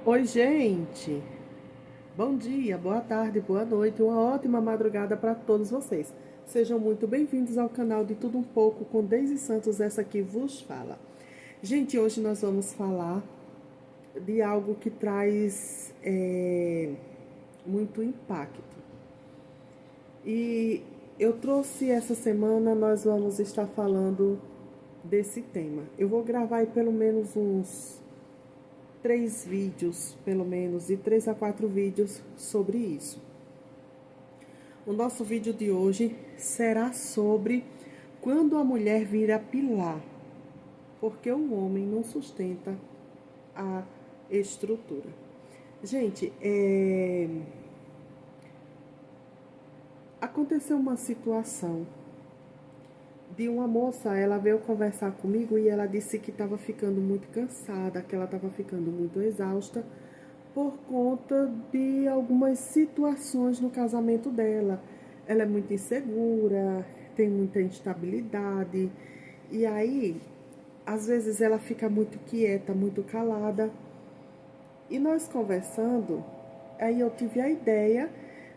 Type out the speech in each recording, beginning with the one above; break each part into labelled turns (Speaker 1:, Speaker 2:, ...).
Speaker 1: Oi, gente. Bom dia, boa tarde, boa noite, uma ótima madrugada para todos vocês. Sejam muito bem-vindos ao canal de Tudo Um Pouco com Deise Santos, essa que vos fala. Gente, hoje nós vamos falar de algo que traz muito impacto. E eu trouxe essa semana, nós vamos estar falando desse tema. Eu vou gravar aí pelo menos uns 3 vídeos, pelo menos, de 3 a 4 vídeos sobre isso. O nosso vídeo de hoje será sobre quando a mulher vira pilar, porque o homem não sustenta a estrutura. Gente, aconteceu uma situação de uma moça, ela veio conversar comigo e ela disse que estava ficando muito cansada, que ela estava ficando muito exausta por conta de algumas situações no casamento dela. Ela é muito insegura, tem muita instabilidade, e aí, às vezes, ela fica muito quieta, muito calada. E nós conversando, aí eu tive a ideia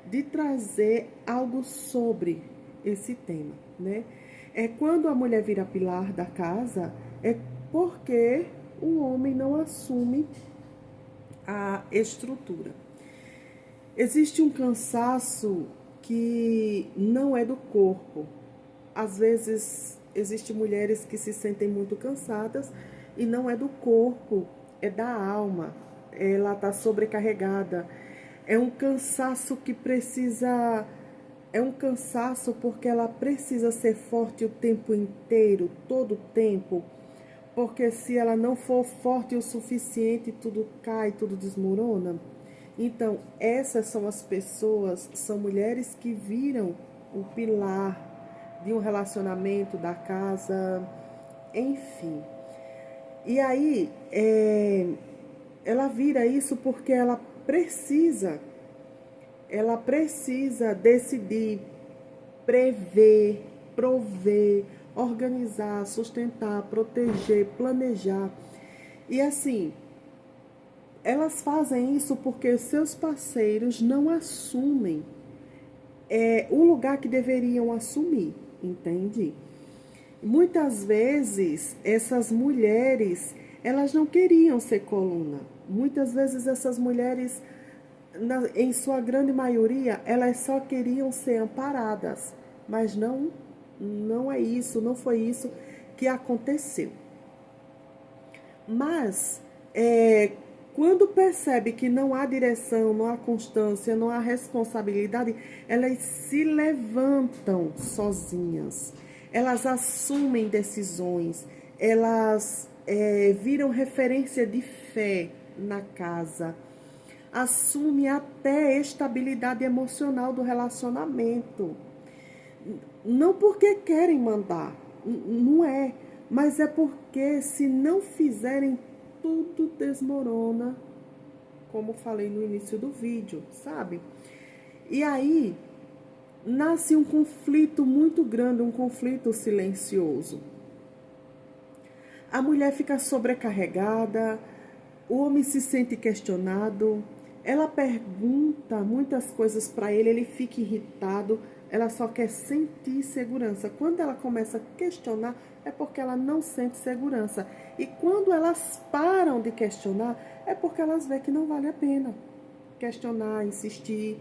Speaker 1: de trazer algo sobre esse tema, né? É quando a mulher vira pilar da casa, é porque o homem não assume a estrutura. Existe um cansaço que não é do corpo. Às vezes, existem mulheres que se sentem muito cansadas e não é do corpo, é da alma. Ela está sobrecarregada. É um cansaço que precisa. É um cansaço porque ela precisa ser forte o tempo inteiro, todo o tempo. Porque se ela não for forte o suficiente, tudo cai, tudo desmorona. Então, essas são as pessoas, são mulheres que viram o pilar de um relacionamento, da casa, enfim. E aí, ela vira isso porque ela precisa decidir, prever, prover, organizar, sustentar, proteger, planejar. E assim, elas fazem isso porque seus parceiros não assumem o lugar que deveriam assumir, entende? Muitas vezes essas mulheres, elas não queriam ser coluna. Muitas vezes essas mulheres, em sua grande maioria, elas só queriam ser amparadas, mas não é isso, não foi isso que aconteceu. Mas, quando percebe que não há direção, não há constância, não há responsabilidade, elas se levantam sozinhas. Elas assumem decisões, elas viram referência de fé na casa, assume até a estabilidade emocional do relacionamento. Não porque querem mandar, não é, mas é porque se não fizerem, tudo desmorona, como falei no início do vídeo, sabe? E aí nasce um conflito muito grande, um conflito silencioso. A mulher fica sobrecarregada, o homem se sente questionado, ela pergunta muitas coisas para ele fica irritado, ela só quer sentir segurança. Quando ela começa a questionar, é porque ela não sente segurança. E quando elas param de questionar, é porque elas veem que não vale a pena questionar, insistir.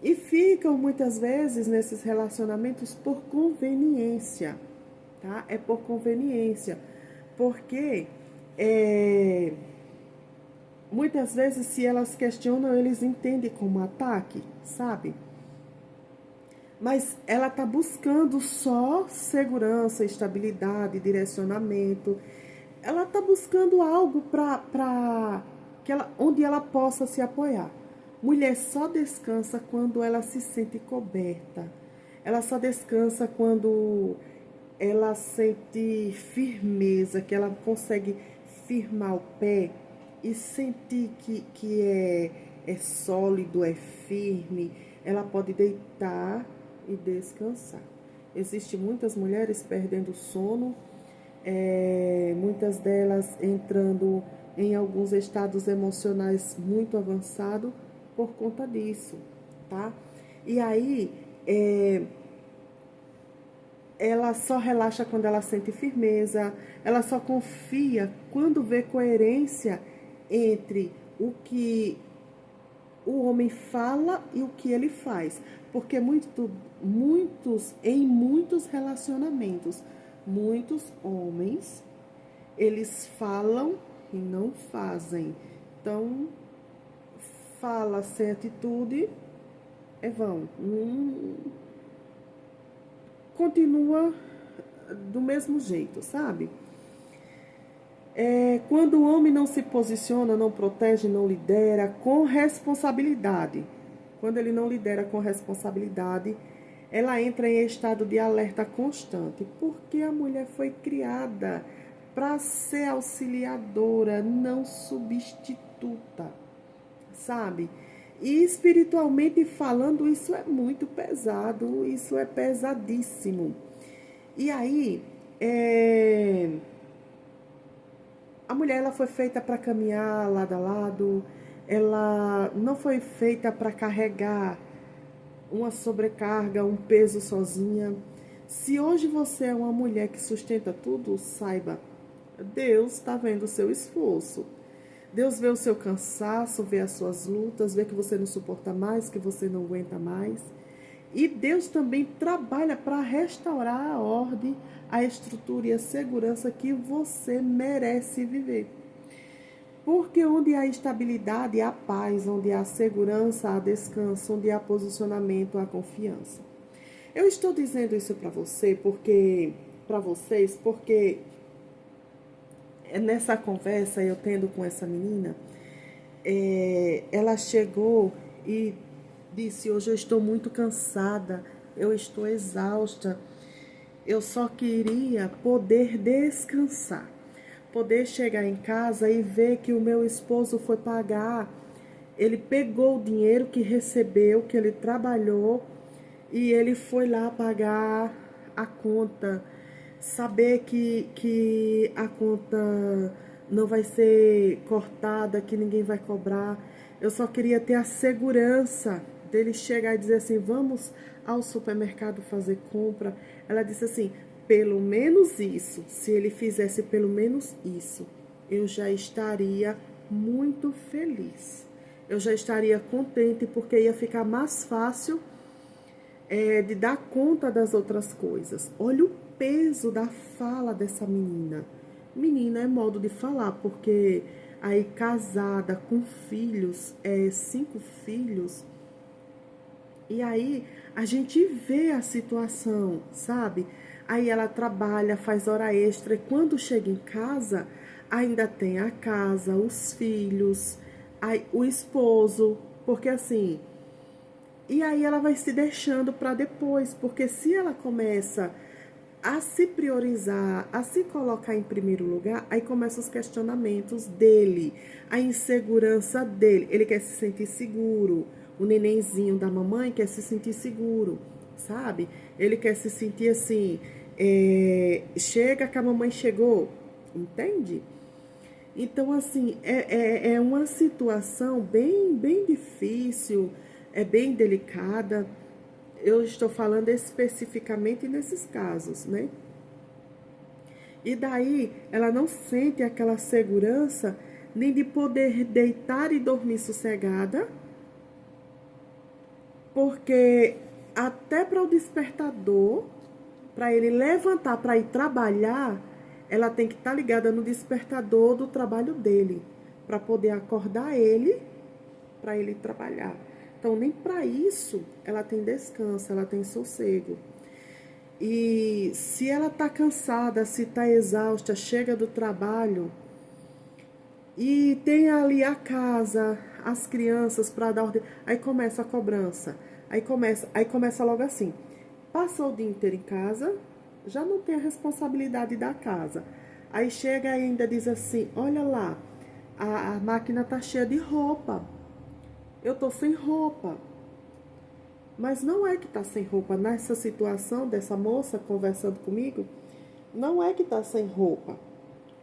Speaker 1: E ficam muitas vezes nesses relacionamentos por conveniência, tá? É por conveniência. Porque muitas vezes, se elas questionam, eles entendem como ataque, sabe? Mas ela está buscando só segurança, estabilidade, direcionamento. Ela está buscando algo onde ela possa se apoiar. Mulher só descansa quando ela se sente coberta. Ela só descansa quando ela sente firmeza, que ela consegue firmar o pé e sentir que é sólido, é firme. Ela pode deitar e descansar. Existem muitas mulheres perdendo sono, muitas delas entrando em alguns estados emocionais muito avançados por conta disso, tá? E aí, ela só relaxa quando ela sente firmeza, ela só confia quando vê coerência entre o que o homem fala e o que ele faz. Porque em muitos relacionamentos, muitos homens, eles falam e não fazem. Então, fala sem atitude, é vão. Continua do mesmo jeito, sabe? Quando o homem não se posiciona, não protege, não lidera com responsabilidade, quando ele não lidera com responsabilidade, ela entra em estado de alerta constante, porque a mulher foi criada para ser auxiliadora, não substituta, sabe? E espiritualmente falando, isso é muito pesado, isso é pesadíssimo. E aí, a mulher ela foi feita para caminhar lado a lado, ela não foi feita para carregar uma sobrecarga, um peso sozinha. Se hoje você é uma mulher que sustenta tudo, saiba, Deus está vendo o seu esforço. Deus vê o seu cansaço, vê as suas lutas, vê que você não suporta mais, que você não aguenta mais. E Deus também trabalha para restaurar a ordem, a estrutura e a segurança que você merece viver. Porque onde há estabilidade, há paz, onde há segurança, há descanso, onde há posicionamento, há confiança. Eu estou dizendo isso para vocês, porque nessa conversa eu tendo com essa menina, ela chegou e disse: hoje eu estou muito cansada, eu estou exausta, eu só queria poder descansar, poder chegar em casa e ver que o meu esposo foi pagar, ele pegou o dinheiro que recebeu, que ele trabalhou, e ele foi lá pagar a conta, saber que a conta não vai ser cortada, que ninguém vai cobrar. Eu só queria ter a segurança dele chegar e dizer assim: vamos ao supermercado fazer compra. Ela disse assim: pelo menos isso, se ele fizesse pelo menos isso, eu já estaria muito feliz. Eu já estaria contente, porque ia ficar mais fácil de dar conta das outras coisas. Olha o peso da fala dessa menina. Menina é modo de falar, porque aí casada com filhos, 5 filhos, e aí a gente vê a situação, sabe? Aí ela trabalha, faz hora extra, e quando chega em casa, ainda tem a casa, os filhos, aí, o esposo, porque assim, e aí ela vai se deixando para depois, porque se ela começa a se priorizar, a se colocar em primeiro lugar, aí começam os questionamentos dele, a insegurança dele. Ele quer se sentir seguro, o nenenzinho da mamãe quer se sentir seguro, sabe? Ele quer se sentir assim, chega que a mamãe chegou, entende? Então, assim, é uma situação bem difícil, é bem delicada. Eu estou falando especificamente nesses casos, né? E daí ela não sente aquela segurança nem de poder deitar e dormir sossegada, porque até para o despertador, para ele levantar para ir trabalhar, ela tem que estar ligada no despertador do trabalho dele, para poder acordar ele, para ele trabalhar. Então, nem para isso ela tem descanso, ela tem sossego. E se ela está cansada, se está exausta, chega do trabalho e tem ali a casa, as crianças para dar ordem, aí começa a cobrança. Aí começa logo assim: passou o dia inteiro em casa, já não tem a responsabilidade da casa. Aí chega e ainda diz assim: olha lá, a máquina tá cheia de roupa, eu tô sem roupa. Mas não é que tá sem roupa. Nessa situação dessa moça conversando comigo, não é que tá sem roupa.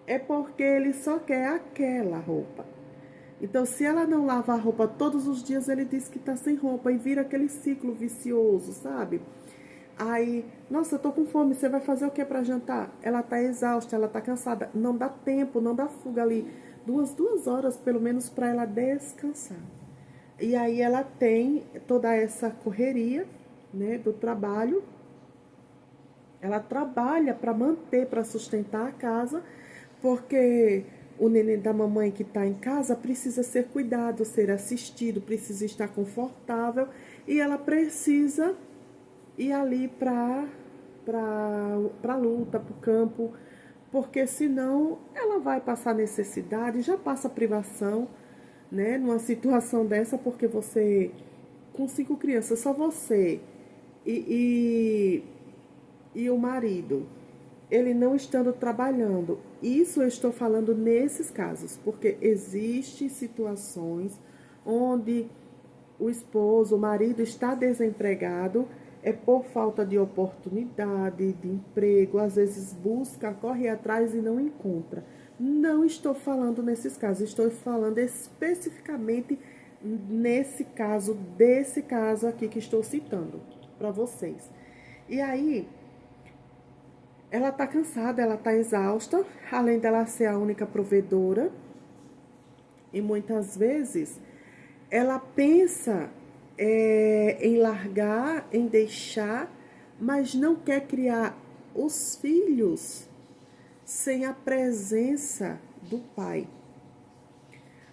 Speaker 1: é porque ele só quer aquela roupa. Então, se ela não lava a roupa todos os dias, ele diz que tá sem roupa e vira aquele ciclo vicioso, sabe? Aí, nossa, eu tô com fome, você vai fazer o que pra jantar? Ela tá exausta, ela tá cansada, não dá tempo, não dá fuga ali. Duas horas pelo menos para ela descansar. E aí ela tem toda essa correria, né, do trabalho. Ela trabalha para manter, para sustentar a casa, porque o neném da mamãe que está em casa precisa ser cuidado, ser assistido, precisa estar confortável e ela precisa ir ali para a luta, para o campo, porque senão ela vai passar necessidade, já passa privação, né? Numa situação dessa, porque você, com 5 crianças, só você e, e o marido, ele não estando trabalhando. Isso eu estou falando nesses casos, porque existem situações onde o esposo, o marido está desempregado, é por falta de oportunidade, de emprego, às vezes busca, corre atrás e não encontra. Não estou falando nesses casos, estou falando especificamente nesse caso, desse caso aqui que estou citando para vocês. E aí, ela tá cansada, ela tá exausta, além dela ser a única provedora. E muitas vezes ela pensa em largar, em deixar, mas não quer criar os filhos sem a presença do pai.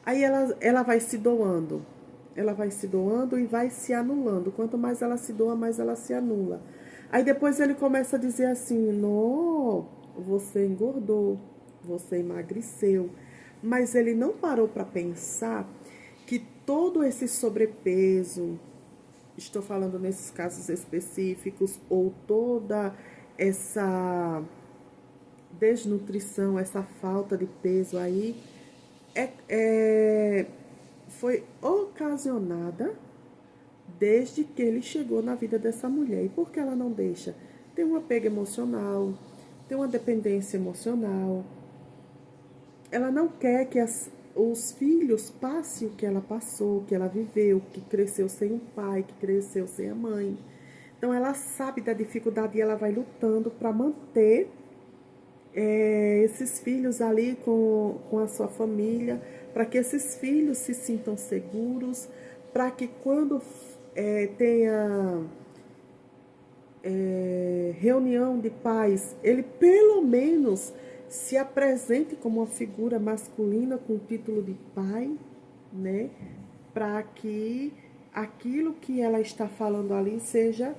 Speaker 1: Aí ela vai se doando. Ela vai se doando e vai se anulando. Quanto mais ela se doa, mais ela se anula. Aí depois ele começa a dizer assim: não, você engordou, você emagreceu. Mas ele não parou para pensar que todo esse sobrepeso, estou falando nesses casos específicos, ou toda essa desnutrição, essa falta de peso aí, foi ocasionada desde que ele chegou na vida dessa mulher. E por que ela não deixa? Tem um apego emocional, tem uma dependência emocional. Ela não quer que os filhos passem o que ela passou, que ela viveu, que cresceu sem um pai, que cresceu sem a mãe. Então ela sabe da dificuldade e ela vai lutando para manter esses filhos ali com a sua família, para que esses filhos se sintam seguros, para que quando tenha reunião de pais, ele pelo menos se apresente como uma figura masculina com o título de pai, né? Para que aquilo que ela está falando ali seja,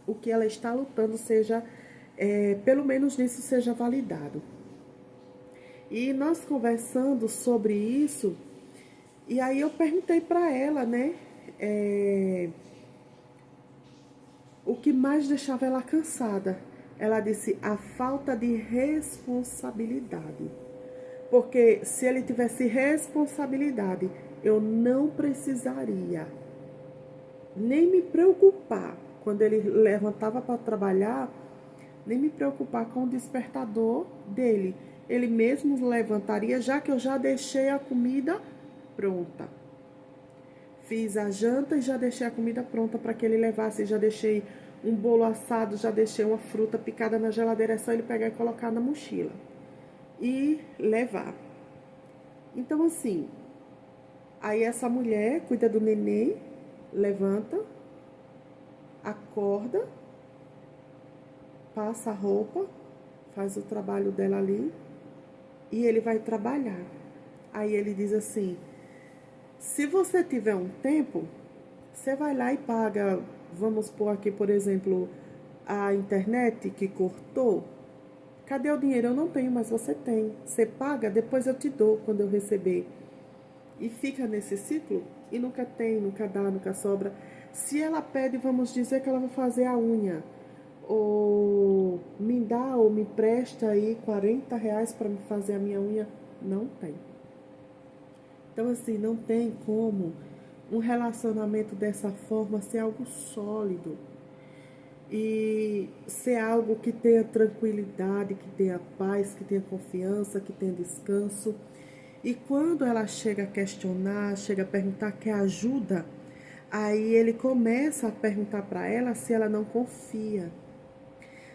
Speaker 1: o que ela está lutando seja, pelo menos nisso seja validado. E nós conversando sobre isso, e aí eu perguntei para ela, né? O que mais deixava ela cansada? Ela disse a falta de responsabilidade. Porque se ele tivesse responsabilidade, eu não precisaria nem me preocupar quando ele levantava para trabalhar, nem me preocupar com o despertador dele. Ele mesmo levantaria, já que eu já deixei a comida pronta. Fiz a janta e já deixei a comida pronta para que ele levasse. Já deixei um bolo assado, já deixei uma fruta picada na geladeira. É só ele pegar e colocar na mochila e levar. Então, assim, aí essa mulher cuida do neném, levanta, acorda, passa a roupa, faz o trabalho dela ali e ele vai trabalhar. Aí ele diz assim: se você tiver um tempo, você vai lá e paga, vamos pôr aqui, por exemplo, a internet que cortou. Cadê o dinheiro? Eu não tenho, mas você tem. Você paga, depois eu te dou quando eu receber. E fica nesse ciclo e nunca tem, nunca dá, nunca sobra. Se ela pede, vamos dizer que ela vai fazer a unha, ou me dá ou me presta aí R$ 40 para me fazer a minha unha, não tem. Então, assim, não tem como um relacionamento dessa forma ser algo sólido. e ser algo que tenha tranquilidade, que tenha paz, que tenha confiança, que tenha descanso. E quando ela chega a questionar, chega a perguntar, quer ajuda, aí ele começa a perguntar para ela se ela não confia.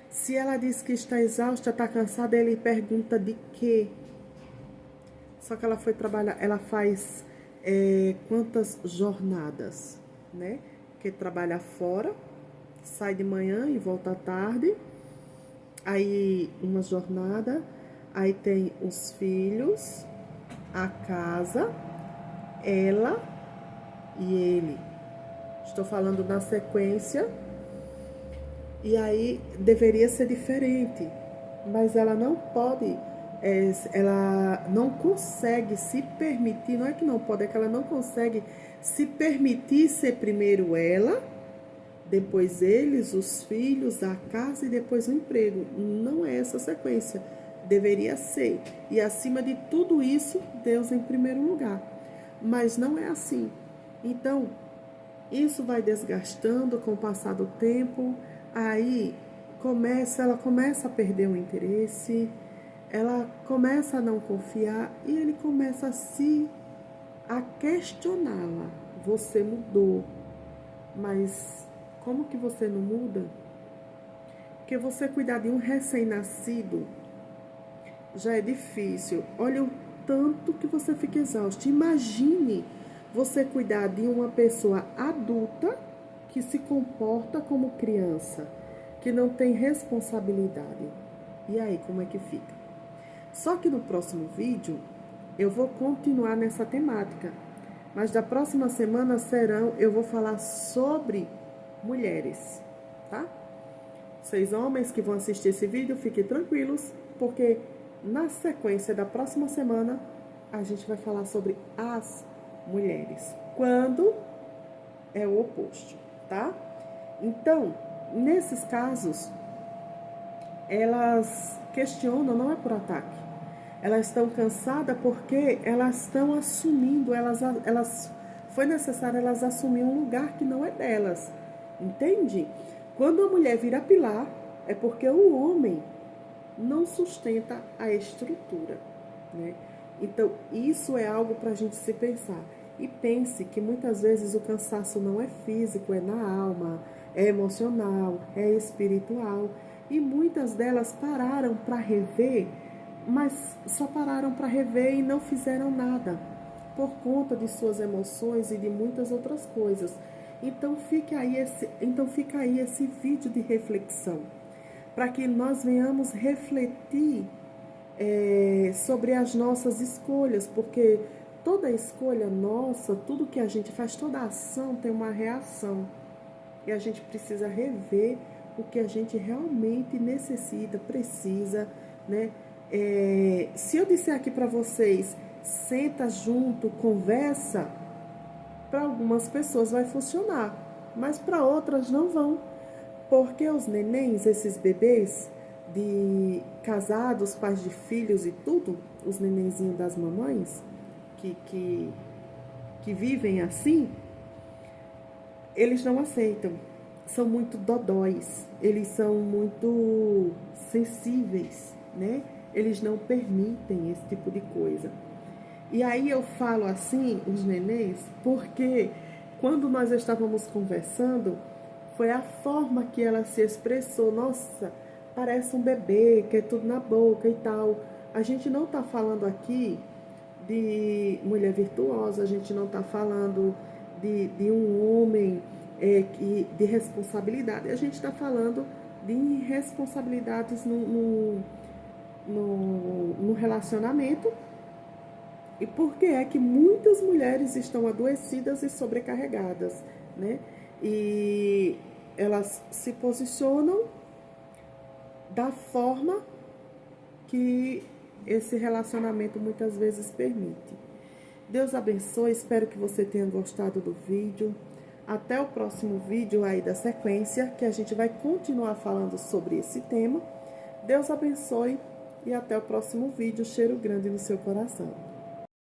Speaker 1: Se ela diz que está exausta, está cansada, ele pergunta de quê? Só que ela foi trabalhar, ela faz quantas jornadas, né? Que trabalha fora, sai de manhã e volta à tarde. Aí uma jornada, aí tem os filhos, a casa, ela e ele. Estou falando na sequência. E aí deveria ser diferente, mas ela não pode, ela não consegue se permitir, não é que não pode, é que ela não consegue se permitir ser primeiro ela, depois eles, os filhos, a casa e depois o emprego. Não é essa sequência, deveria ser. E acima de tudo isso, Deus em primeiro lugar. Mas não é assim. Então, isso vai desgastando com o passar do tempo, aí ela começa a perder o interesse, ela começa a não confiar e ele começa a questioná-la. Você mudou, mas como que você não muda? Porque você cuidar de um recém-nascido já é difícil. Olha o tanto que você fica exausto. Imagine você cuidar de uma pessoa adulta que se comporta como criança, que não tem responsabilidade. E aí, como é que fica? Só que no próximo vídeo eu vou continuar nessa temática. Mas da próxima semana eu vou falar sobre mulheres, tá? Vocês homens que vão assistir esse vídeo, fiquem tranquilos, porque na sequência da próxima semana a gente vai falar sobre as mulheres, quando é o oposto, tá? Então, nesses casos, elas questionam, não é por ataque. Elas estão cansadas porque elas estão assumindo, foi necessário elas assumir um lugar que não é delas, entende? Quando a mulher vira pilar, é porque o homem não sustenta a estrutura, né? Então, isso é algo para a gente se pensar. E pense que muitas vezes o cansaço não é físico, é na alma, é emocional, é espiritual. E muitas delas pararam para rever, mas só pararam para rever e não fizeram nada, por conta de suas emoções e de muitas outras coisas. Então fica aí esse vídeo de reflexão, para que nós venhamos refletir sobre as nossas escolhas, porque toda escolha nossa, tudo que a gente faz, toda ação tem uma reação. E a gente precisa rever o que a gente realmente necessita, precisa, né? Se eu disser aqui para vocês, senta junto, conversa, para algumas pessoas vai funcionar, mas para outras não vão. Porque os nenéns, esses bebês de casados, pais de filhos e tudo, os nenenzinhos das mamães, que vivem assim, eles não aceitam. São muito dodóis, eles são muito sensíveis, né? Eles não permitem esse tipo de coisa. E aí eu falo assim, os nenéns, porque quando nós estávamos conversando, foi a forma que ela se expressou. Nossa, parece um bebê, quer tudo na boca e tal. A gente não está falando aqui de mulher virtuosa, a gente não está falando de um homem de responsabilidade. A gente está falando de irresponsabilidades no relacionamento. E por que é que muitas mulheres estão adoecidas e sobrecarregadas, né? E elas se posicionam da forma que esse relacionamento muitas vezes permite. Deus abençoe, espero que você tenha gostado do vídeo. Até o próximo vídeo aí da sequência, que a gente vai continuar falando sobre esse tema. Deus abençoe e até o próximo vídeo. Cheiro grande no seu coração.